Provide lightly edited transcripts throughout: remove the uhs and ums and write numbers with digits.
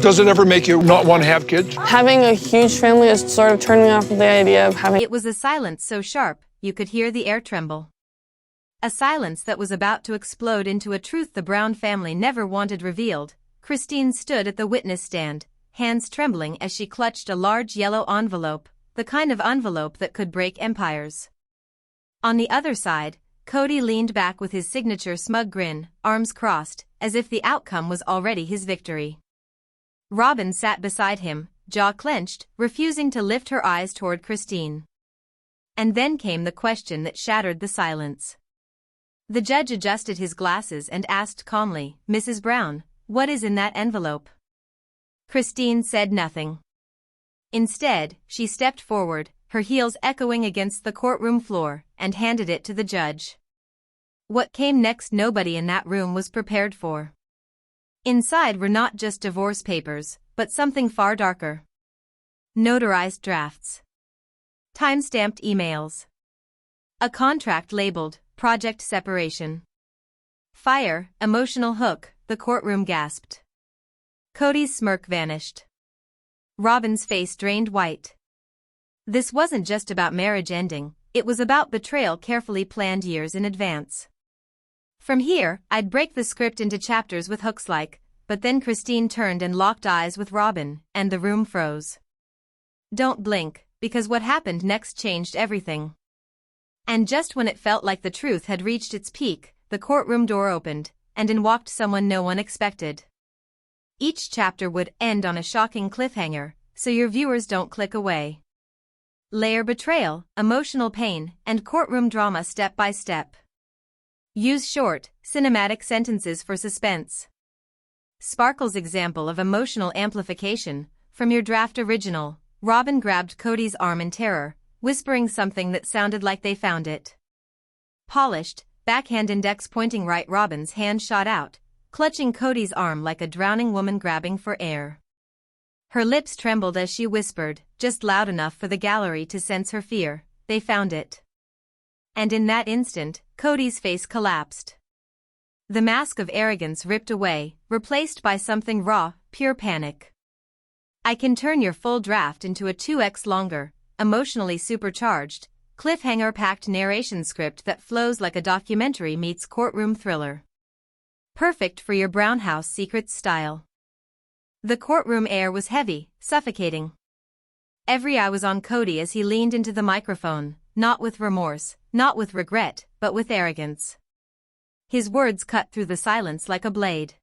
Does it ever make you not want to have kids? Having a huge family is sort of turning me off of the idea of having. It was a silence so sharp, you could hear the air tremble. A silence that was about to explode into a truth the Brown family never wanted revealed. Christine stood at the witness stand, hands trembling as she clutched a large yellow envelope, the kind of envelope that could break empires. On the other side, Kody leaned back with his signature smug grin, arms crossed, as if the outcome was already his victory. Robyn sat beside him, jaw clenched, refusing to lift her eyes toward Christine. And then came the question that shattered the silence. The judge adjusted his glasses and asked calmly, "Mrs. Brown, what is in that envelope?" Christine said nothing. Instead, she stepped forward, her heels echoing against the courtroom floor, and handed it to the judge. What came next nobody in that room was prepared for. Inside were not just divorce papers, but something far darker. Notarized drafts. Time-stamped emails. A contract labeled, Project Separation. Fire, emotional hook, the courtroom gasped. Kody's smirk vanished. Robyn's face drained white. This wasn't just about marriage ending, it was about betrayal carefully planned years in advance. From here, I'd break the script into chapters with hooks like, but then Christine turned and locked eyes with Robyn, and the room froze. Don't blink, because what happened next changed everything. And just when it felt like the truth had reached its peak, the courtroom door opened, and in walked someone no one expected. Each chapter would end on a shocking cliffhanger, so your viewers don't click away. Layer betrayal, emotional pain, and courtroom drama step by step. Use short, cinematic sentences for suspense. Sparkle's example of emotional amplification. From your draft original, Robyn grabbed Kody's arm in terror, whispering something that sounded like they found it. Polished, backhand index pointing right. Robyn's hand shot out, clutching Kody's arm like a drowning woman grabbing for air. Her lips trembled as she whispered, just loud enough for the gallery to sense her fear, "They found it." And in that instant, Kody's face collapsed. The mask of arrogance ripped away, replaced by something raw, pure panic. I can turn your full draft into a 2x longer, emotionally supercharged, cliffhanger-packed narration script that flows like a documentary meets courtroom thriller. Perfect for your Brown House Secrets style. The courtroom air was heavy, suffocating. Every eye was on Kody as he leaned into the microphone, not with remorse, not with regret, but with arrogance. His words cut through the silence like a blade.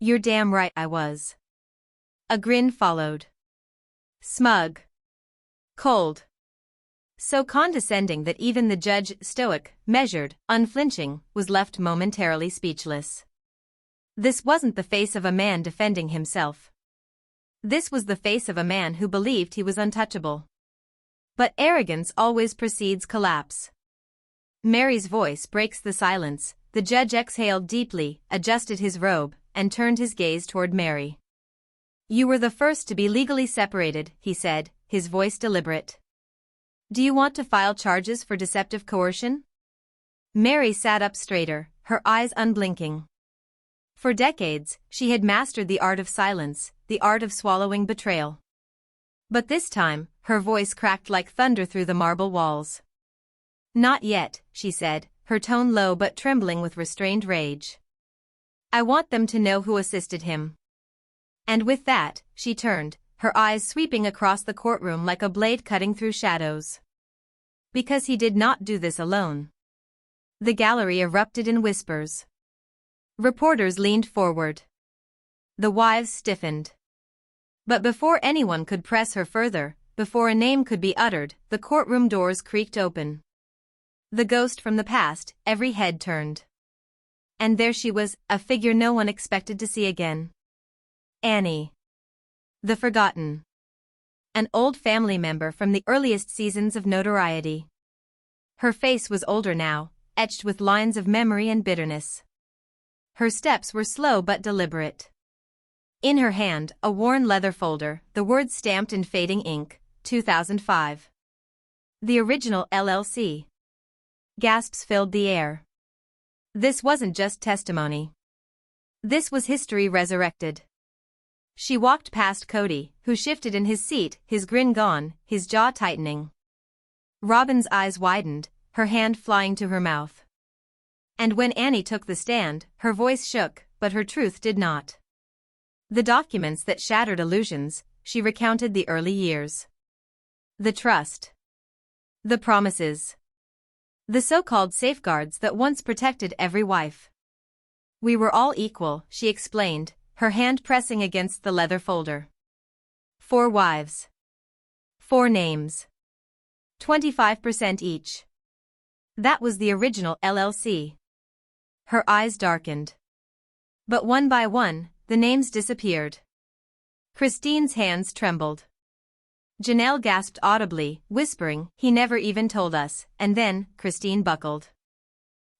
"You're damn right I was." A grin followed. Smug. Cold. So condescending that even the judge, stoic, measured, unflinching, was left momentarily speechless. This wasn't the face of a man defending himself. This was the face of a man who believed he was untouchable. But arrogance always precedes collapse. Mary's voice breaks the silence. The judge exhaled deeply, adjusted his robe, and turned his gaze toward Mary. "You were the first to be legally separated," he said, his voice deliberate. "Do you want to file charges for deceptive coercion?" Mary sat up straighter, her eyes unblinking. For decades, she had mastered the art of silence, the art of swallowing betrayal. But this time, her voice cracked like thunder through the marble walls. "Not yet," she said, her tone low but trembling with restrained rage. "I want them to know who assisted him." And with that, she turned, her eyes sweeping across the courtroom like a blade cutting through shadows. Because he did not do this alone. The gallery erupted in whispers. Reporters leaned forward. The wives stiffened. But before anyone could press her further, before a name could be uttered, the courtroom doors creaked open. The ghost from the past, every head turned. And there she was, a figure no one expected to see again. Annie. The forgotten. An old family member from the earliest seasons of notoriety. Her face was older now, etched with lines of memory and bitterness. Her steps were slow but deliberate. In her hand, a worn leather folder, the words stamped in fading ink, 2005. The original LLC. Gasps filled the air. This wasn't just testimony. This was history resurrected. She walked past Kody, who shifted in his seat, his grin gone, his jaw tightening. Robyn's eyes widened, her hand flying to her mouth. And when Annie took the stand, her voice shook, but her truth did not. The documents that shattered illusions, she recounted the early years. The trust. The promises. The so-called safeguards that once protected every wife. We were all equal, she explained, her hand pressing against the leather folder. 4 wives. 4 names. 25% each. That was the original LLC. Her eyes darkened. But one by one, the names disappeared. Christine's hands trembled. Janelle gasped audibly, whispering, "He never even told us," and then, Christine buckled.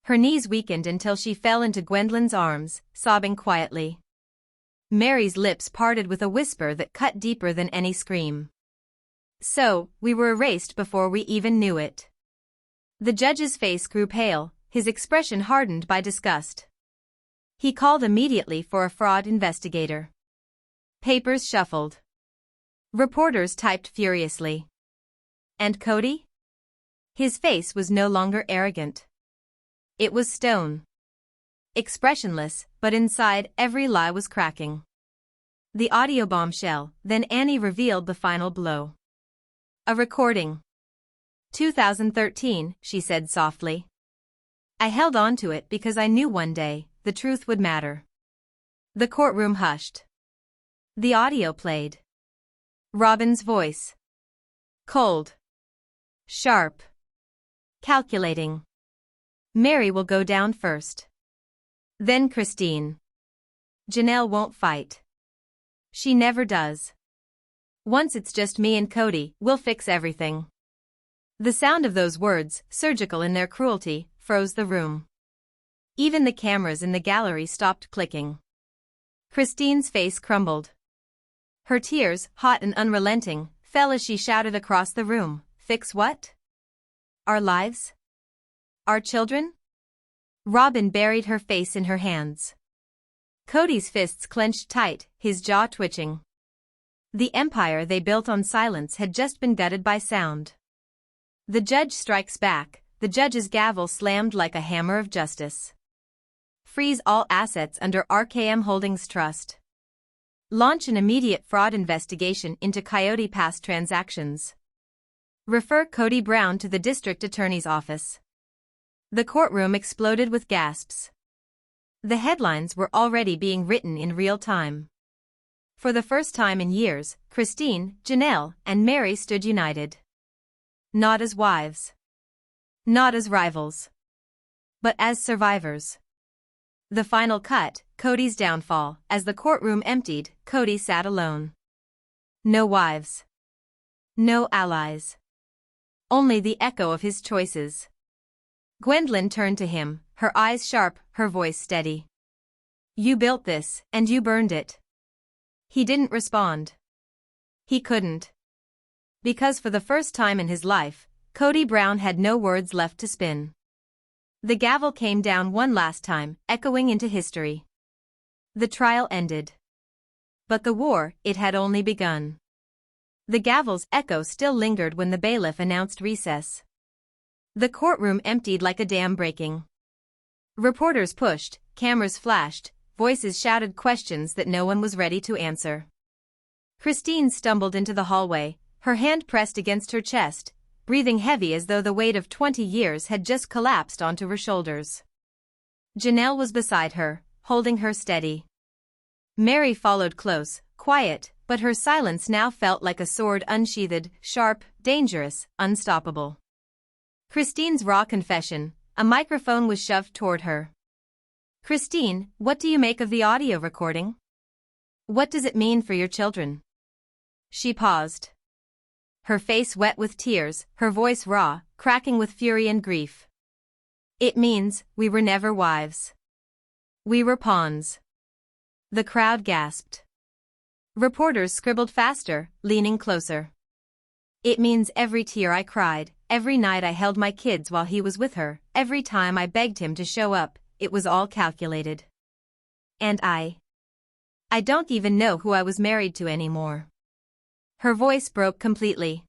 Her knees weakened until she fell into Gwendolyn's arms, sobbing quietly. Mary's lips parted with a whisper that cut deeper than any scream. So, we were erased before we even knew it. The judge's face grew pale, his expression hardened by disgust. He called immediately for a fraud investigator. Papers shuffled. Reporters typed furiously. And Kody? His face was no longer arrogant. It was stone. Expressionless, but inside every lie was cracking. The audio bombshell, then Annie revealed the final blow. A recording. 2013, she said softly. I held on to it because I knew one day, the truth would matter. The courtroom hushed. The audio played. Robyn's voice. Cold. Sharp. Calculating. Mary will go down first. Then Christine. Janelle won't fight. She never does. Once it's just me and Kody, we'll fix everything. The sound of those words, surgical in their cruelty, froze the room. Even the cameras in the gallery stopped clicking. Christine's face crumbled. Her tears, hot and unrelenting, fell as she shouted across the room, "Fix what? Our lives? Our children?" Robyn buried her face in her hands. Kody's fists clenched tight, his jaw twitching. The empire they built on silence had just been gutted by sound. The judge strikes back, the judge's gavel slammed like a hammer of justice. Freeze all assets under RKM Holdings Trust. Launch an immediate fraud investigation into Coyote Pass transactions. Refer Kody Brown to the district attorney's office. The courtroom exploded with gasps. The headlines were already being written in real time. For the first time in years, Christine, Janelle, and Mary stood united. Not as wives. Not as rivals. But as survivors. The final cut, Kody's downfall. As the courtroom emptied, Kody sat alone. No wives. No allies. Only the echo of his choices. Gwendolyn turned to him, her eyes sharp, her voice steady. You built this, and you burned it. He didn't respond. He couldn't. Because for the first time in his life, Kody Brown had no words left to spin. The gavel came down one last time, echoing into history. The trial ended. But the war, it had only begun. The gavel's echo still lingered when the bailiff announced recess. The courtroom emptied like a dam breaking. Reporters pushed, cameras flashed, voices shouted questions that no one was ready to answer. Christine stumbled into the hallway, her hand pressed against her chest, breathing heavy as though the weight of 20 years had just collapsed onto her shoulders. Janelle was beside her, holding her steady. Mary followed close, quiet, but her silence now felt like a sword unsheathed, sharp, dangerous, unstoppable. Christine's raw confession, a microphone was shoved toward her. Christine, what do you make of the audio recording? What does it mean for your children? She paused. Her face wet with tears, her voice raw, cracking with fury and grief. It means, we were never wives. We were pawns. The crowd gasped. Reporters scribbled faster, leaning closer. It means every tear I cried, every night I held my kids while he was with her, every time I begged him to show up, it was all calculated. And I don't even know who I was married to anymore. Her voice broke completely.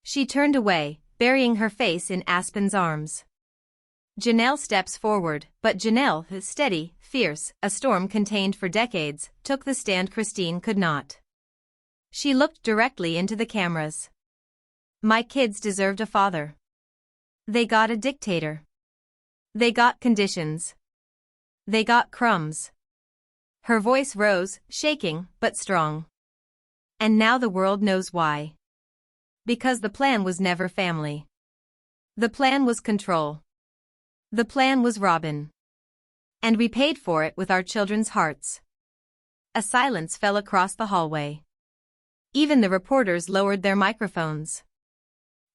She turned away, burying her face in Aspen's arms. Janelle steps forward, but Janelle, steady, fierce, a storm contained for decades, took the stand Christine could not. She looked directly into the cameras. My kids deserved a father. They got a dictator. They got conditions. They got crumbs. Her voice rose, shaking, but strong. And now the world knows why. Because the plan was never family. The plan was control. The plan was Robyn. And we paid for it with our children's hearts. A silence fell across the hallway. Even the reporters lowered their microphones.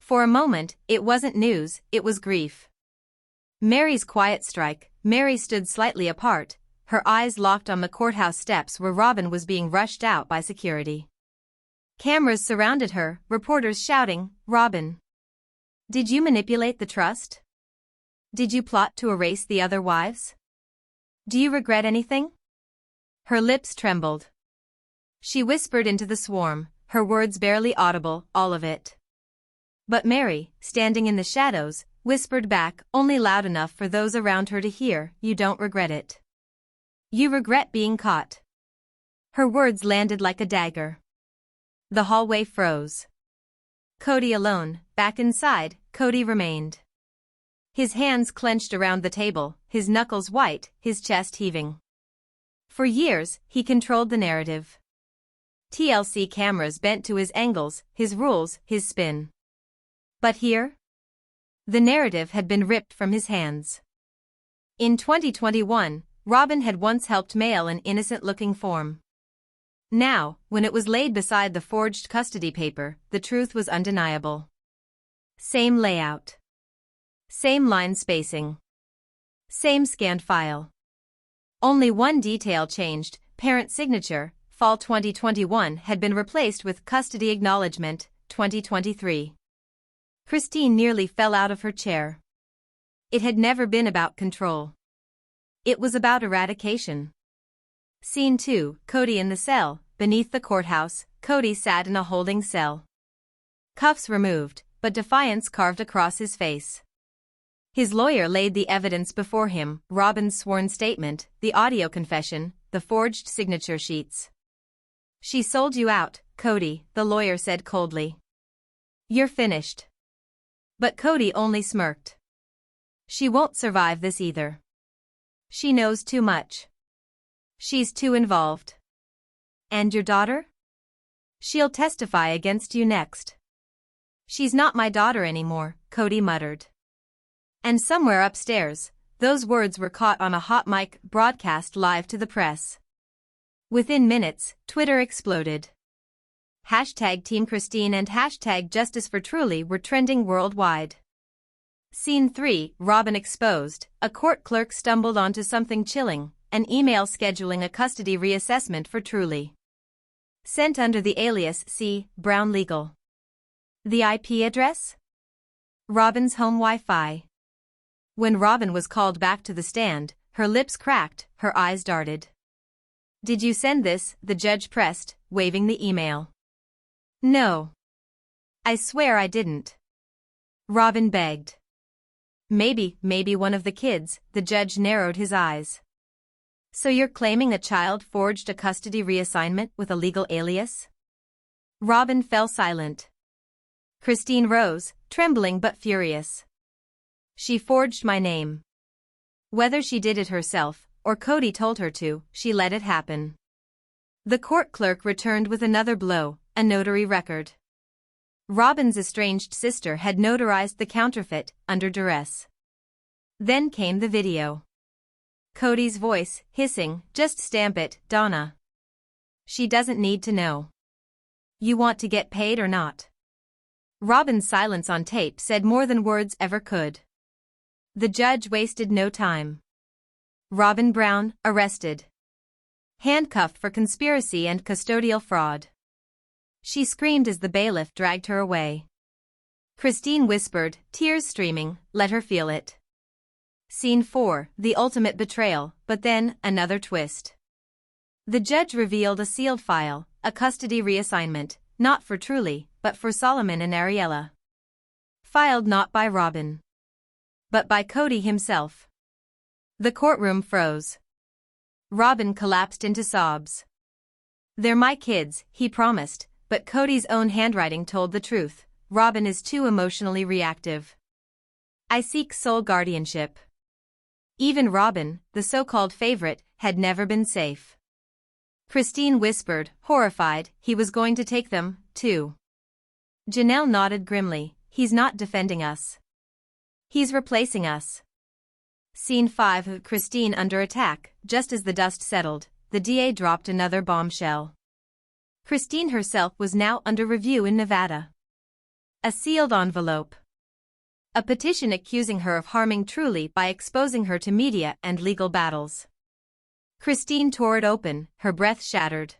For a moment, it wasn't news, it was grief. Mary's quiet strike. Mary stood slightly apart, her eyes locked on the courthouse steps where Robyn was being rushed out by security. Cameras surrounded her, reporters shouting, "Robyn! Did you manipulate the trust? Did you plot to erase the other wives? Do you regret anything?" Her lips trembled. She whispered into the swarm, her words barely audible, "All of it." But Mary, standing in the shadows, whispered back, only loud enough for those around her to hear, "You don't regret it. You regret being caught." Her words landed like a dagger. The hallway froze. Kody alone, back inside, Kody remained. His hands clenched around the table, his knuckles white, his chest heaving. For years, he controlled the narrative. TLC cameras bent to his angles, his rules, his spin. But here? The narrative had been ripped from his hands. In 2021, Robyn had once helped mail an innocent-looking form. Now, when it was laid beside the forged custody paper, the truth was undeniable. Same layout. Same line spacing. Same scanned file. Only one detail changed, parent signature, fall 2021 had been replaced with custody acknowledgement, 2023. Christine nearly fell out of her chair. It had never been about control. It was about eradication. Scene 2, Kody in the cell. Beneath the courthouse, Kody sat in a holding cell. Cuffs removed, but defiance carved across his face. His lawyer laid the evidence before him, Robyn's sworn statement, the audio confession, the forged signature sheets. "She sold you out, Kody," the lawyer said coldly. "You're finished." But Kody only smirked. "She won't survive this either. She knows too much. She's too involved." "And your daughter?" "She'll testify against you next." "She's not my daughter anymore," Kody muttered. And somewhere upstairs, those words were caught on a hot mic broadcast live to the press. Within minutes, Twitter exploded. Hashtag Team Christine and hashtag Justice for Truly were trending worldwide. Scene 3, Robyn exposed. A court clerk stumbled onto something chilling, an email scheduling a custody reassessment for Truly. Sent under the alias C. Brown Legal. The IP address? Robyn's home Wi-Fi. When Robyn was called back to the stand, her lips cracked, her eyes darted. "Did you send this?" the judge pressed, waving the email. "No. I swear I didn't." Robyn begged. Maybe one of the kids," the judge narrowed his eyes. "So you're claiming a child forged a custody reassignment with a legal alias?" Robyn fell silent. Christine rose, trembling but furious. "She forged my name. Whether she did it herself, or Kody told her to, she let it happen." The court clerk returned with another blow, a notary record. Robyn's estranged sister had notarized the counterfeit, under duress. Then came the video. Kody's voice, hissing, "Just stamp it, Donna. She doesn't need to know. You want to get paid or not?" Robyn's silence on tape said more than words ever could. The judge wasted no time. Robyn Brown, arrested. Handcuffed for conspiracy and custodial fraud. She screamed as the bailiff dragged her away. Christine whispered, tears streaming, "Let her feel it." Scene 4, the ultimate betrayal, but then, another twist. The judge revealed a sealed file, a custody reassignment, not for Truly, but for Solomon and Ariella. Filed not by Robyn, but by Kody himself. The courtroom froze. Robyn collapsed into sobs. "They're my kids," he promised, but Kody's own handwriting told the truth. Robyn is too emotionally reactive. "I seek sole guardianship." Even Robyn, the so-called favorite, had never been safe. Christine whispered, horrified, he was going to take them, too. Janelle nodded grimly, he's not defending us. He's replacing us. Scene 5 of Christine under attack. Just as the dust settled, the DA dropped another bombshell. Christine herself was now under review in Nevada. A sealed envelope. A petition accusing her of harming Truly by exposing her to media and legal battles. Christine tore it open, her breath shattered.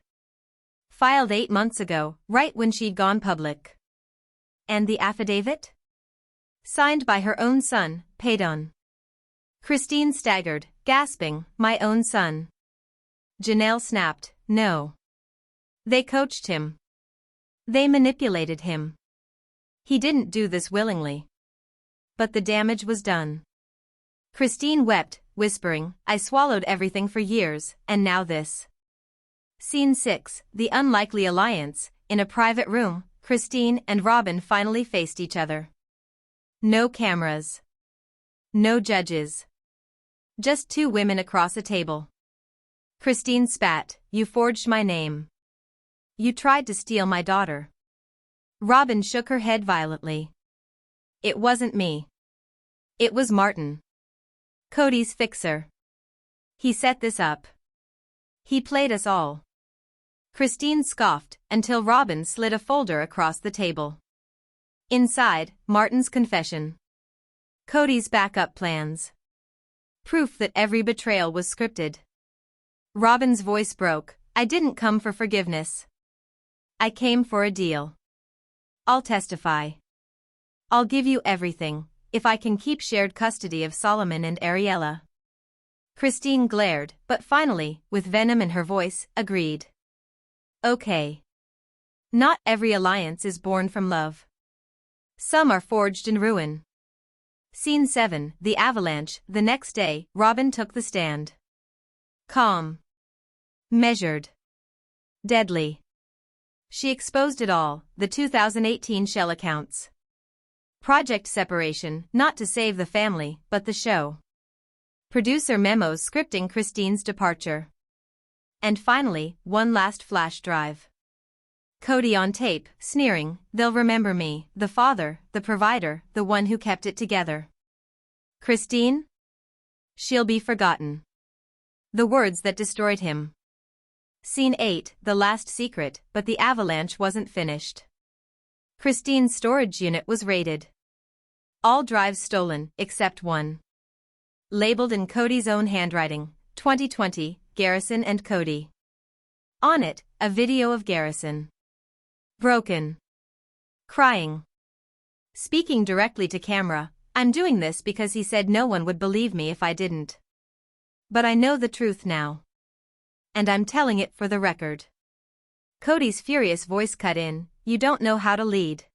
Filed 8 months ago, right when she'd gone public. And the affidavit? Signed by her own son, Paydon. Christine staggered, gasping, "My own son." Janelle snapped, "No. They coached him. They manipulated him. He didn't do this willingly." But the damage was done. Christine wept, whispering, "I swallowed everything for years, and now this." Scene 6, the unlikely alliance. In a private room, Christine and Robyn finally faced each other. No cameras. No judges. Just 2 women across a table. Christine spat, "You forged my name. You tried to steal my daughter." Robyn shook her head violently. "It wasn't me. It was Martin. Kody's fixer. He set this up. He played us all." Christine scoffed until Robyn slid a folder across the table. Inside, Martin's confession. Kody's backup plans. Proof that every betrayal was scripted. Robyn's voice broke, "I didn't come for forgiveness. I came for a deal. I'll testify. I'll give you everything, if I can keep shared custody of Solomon and Ariella." Christine glared, but finally, with venom in her voice, agreed. "Okay. Not every alliance is born from love. Some are forged in ruin." Scene 7, the avalanche. The next day, Robyn took the stand. Calm. Measured. Deadly. She exposed it all, the 2018 shell accounts. Project separation, not to save the family, but the show. Producer memos scripting Christine's departure. And finally, one last flash drive. Kody on tape, sneering, "They'll remember me, the father, the provider, the one who kept it together. Christine? She'll be forgotten." The words that destroyed him. Scene 8, the last secret, but the avalanche wasn't finished. Christine's storage unit was raided. All drives stolen, except one. Labeled in Kody's own handwriting, 2020, Garrison and Kody. On it, a video of Garrison. Broken. Crying. Speaking directly to camera, "I'm doing this because he said no one would believe me if I didn't. But I know the truth now. And I'm telling it for the record." Kody's furious voice cut in, "You don't know how to lead.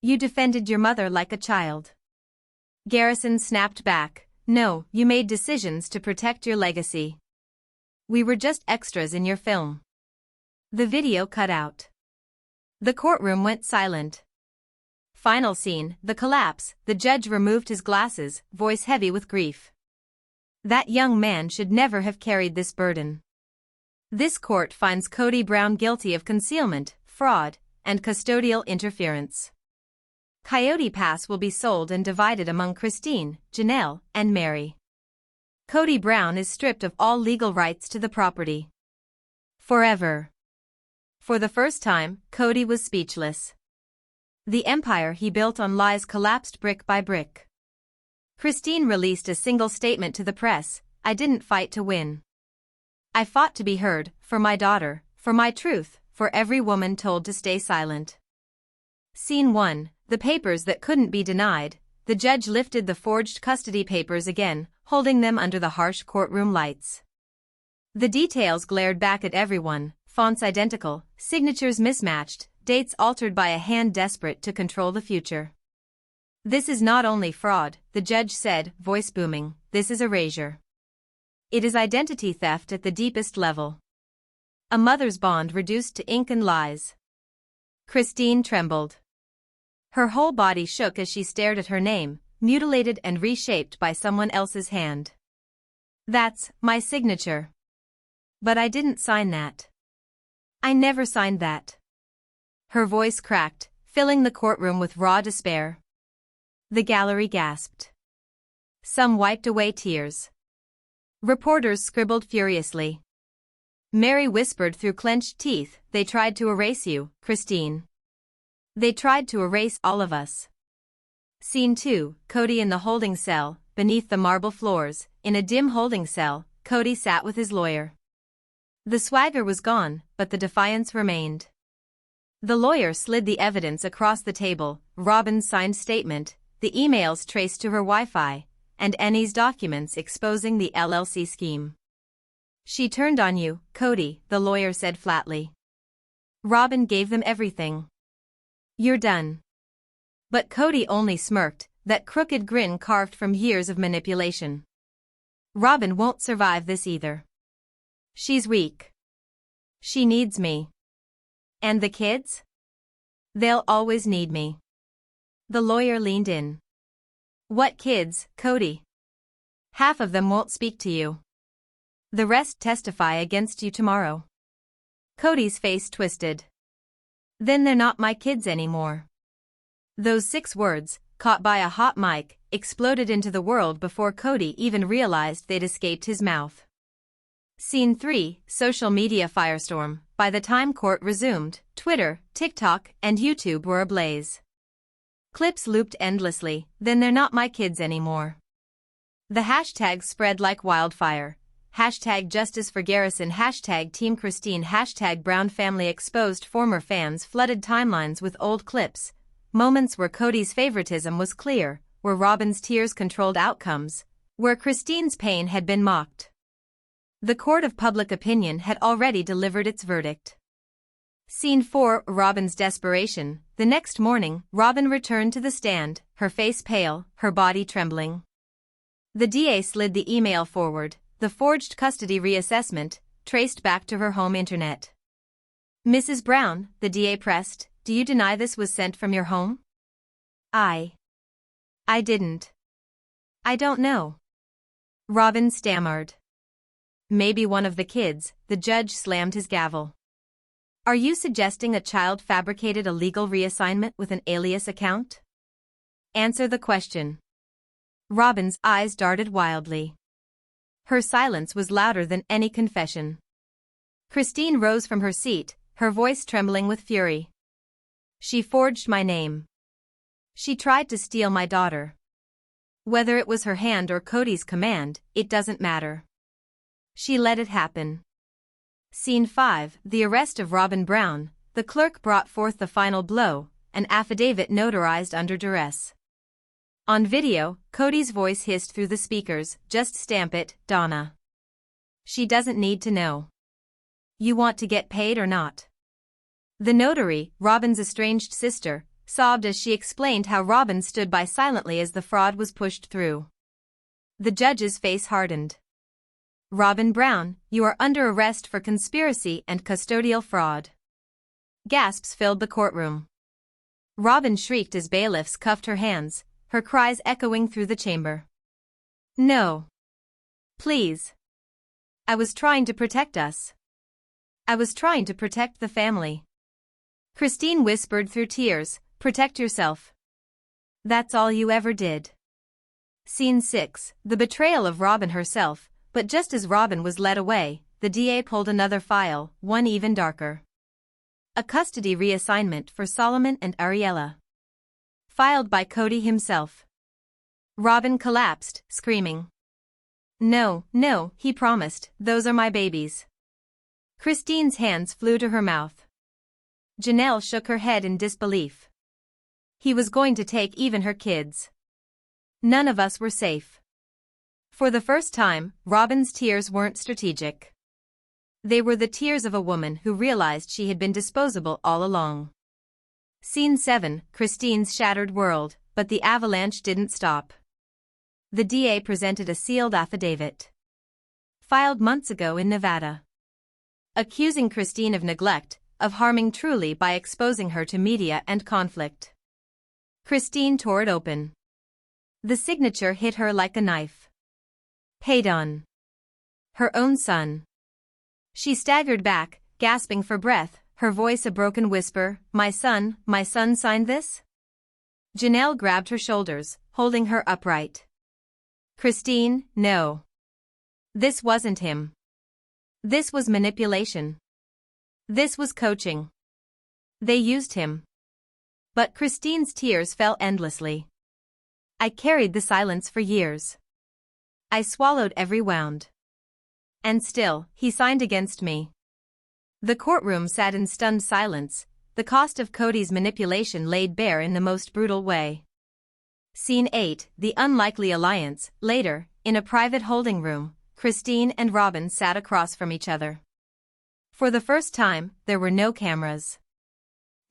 You defended your mother like a child." Garrison snapped back, "No, you made decisions to protect your legacy. We were just extras in your film." The video cut out. The courtroom went silent. Final scene, the collapse. The judge removed his glasses, voice heavy with grief. That young man should never have carried this burden. This court finds Kody Brown guilty of concealment, fraud, and custodial interference. Coyote Pass will be sold and divided among Christine, Janelle, and Mary. Kody Brown is stripped of all legal rights to the property. Forever. For the first time, Kody was speechless. The empire he built on lies collapsed brick by brick. Christine released a single statement to the press, "I didn't fight to win. I fought to be heard, for my daughter, for my truth, for every woman told to stay silent." Scene 1, the papers that couldn't be denied. The judge lifted the forged custody papers again, holding them under the harsh courtroom lights. The details glared back at everyone, fonts identical, signatures mismatched, dates altered by a hand desperate to control the future. This is not only fraud, the judge said, voice booming, this is erasure. It is identity theft at the deepest level. A mother's bond reduced to ink and lies. Christine trembled. Her whole body shook as she stared at her name, mutilated and reshaped by someone else's hand. That's my signature. But I didn't sign that. I never signed that. Her voice cracked, filling the courtroom with raw despair. The gallery gasped. Some wiped away tears. Reporters scribbled furiously. Mary whispered through clenched teeth, they tried to erase you, Christine. They tried to erase all of us. Scene 2, Kody in the holding cell, beneath the marble floors, in a dim holding cell, Kody sat with his lawyer. The swagger was gone, but the defiance remained. The lawyer slid the evidence across the table, Robyn's signed statement, the emails traced to her Wi-Fi, and Annie's documents exposing the LLC scheme. She turned on you, Kody, the lawyer said flatly. Robyn gave them everything. You're done. But Kody only smirked, that crooked grin carved from years of manipulation. Robyn won't survive this either. She's weak. She needs me. And the kids? They'll always need me. The lawyer leaned in. What kids, Kody? Half of them won't speak to you. The rest testify against you tomorrow. Kody's face twisted. Then they're not my kids anymore. Those 6 words, caught by a hot mic, exploded into the world before Kody even realized they'd escaped his mouth. Scene 3, social media firestorm. By the time court resumed, Twitter, TikTok, and YouTube were ablaze. Clips looped endlessly, then they're not my kids anymore. The hashtag spread like wildfire. Hashtag justice for Garrison, hashtag Team Christine, hashtag Brown family exposed. Former fans flooded timelines with old clips, moments where Kody's favoritism was clear, where Robyn's tears controlled outcomes, where Christine's pain had been mocked. The court of public opinion had already delivered its verdict. Scene 4, Robyn's desperation. The next morning, Robyn returned to the stand, her face pale, her body trembling. The DA slid the email forward, the forged custody reassessment, traced back to her home internet. Mrs. Brown, the DA pressed, do you deny this was sent from your home? I didn't. I don't know. Robyn stammered. Maybe one of the kids, the judge slammed his gavel. Are you suggesting a child fabricated a legal reassignment with an alias account? Answer the question. Robyn's eyes darted wildly. Her silence was louder than any confession. Christine rose from her seat, her voice trembling with fury. She forged my name. She tried to steal my daughter. Whether it was her hand or Kody's command, it doesn't matter. She let it happen. Scene 5, the arrest of Robyn Brown. The clerk brought forth the final blow, an affidavit notarized under duress. On video, Kody's voice hissed through the speakers, just stamp it, Donna. She doesn't need to know. You want to get paid or not? The notary, Robyn's estranged sister, sobbed as she explained how Robyn stood by silently as the fraud was pushed through. The judge's face hardened. Robyn Brown, you are under arrest for conspiracy and custodial fraud. Gasps filled the courtroom. Robyn shrieked as bailiffs cuffed her hands, her cries echoing through the chamber. No. Please. I was trying to protect us. I was trying to protect the family. Christine whispered through tears, protect yourself. That's all you ever did. Scene 6, the betrayal of Robyn herself, but just as Robyn was led away, the DA pulled another file, one even darker. A custody reassignment for Solomon and Ariella. Filed by Kody himself. Robyn collapsed, screaming. No, no, he promised, those are my babies. Christine's hands flew to her mouth. Janelle shook her head in disbelief. He was going to take even her kids. None of us were safe. For the first time, Robyn's tears weren't strategic. They were the tears of a woman who realized she had been disposable all along. Scene 7, Christine's shattered world, but the avalanche didn't stop. The DA presented a sealed affidavit, filed months ago in Nevada, accusing Christine of neglect, of harming Truly by exposing her to media and conflict. Christine tore it open. The signature hit her like a knife. Paid on her own son. She staggered back, gasping for breath, her voice a broken whisper, my son signed this?" Janelle grabbed her shoulders, holding her upright. "Christine, no. This wasn't him. This was manipulation. This was coaching. They used him." But Christine's tears fell endlessly. "I carried the silence for years. I swallowed every wound. And still, he signed against me." The courtroom sat in stunned silence, the cost of Kody's manipulation laid bare in the most brutal way. Scene 8, The Unlikely Alliance. Later, in a private holding room, Christine and Robyn sat across from each other. For the first time, there were no cameras.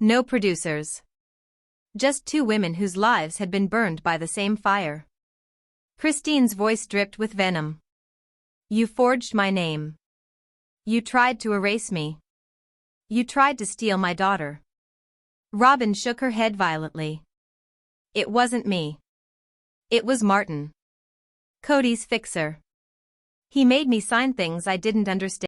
No producers. Just two women whose lives had been burned by the same fire. Christine's voice dripped with venom. "You forged my name. You tried to erase me. You tried to steal my daughter." Robyn shook her head violently. "It wasn't me. It was Martin. Kody's fixer. He made me sign things I didn't understand."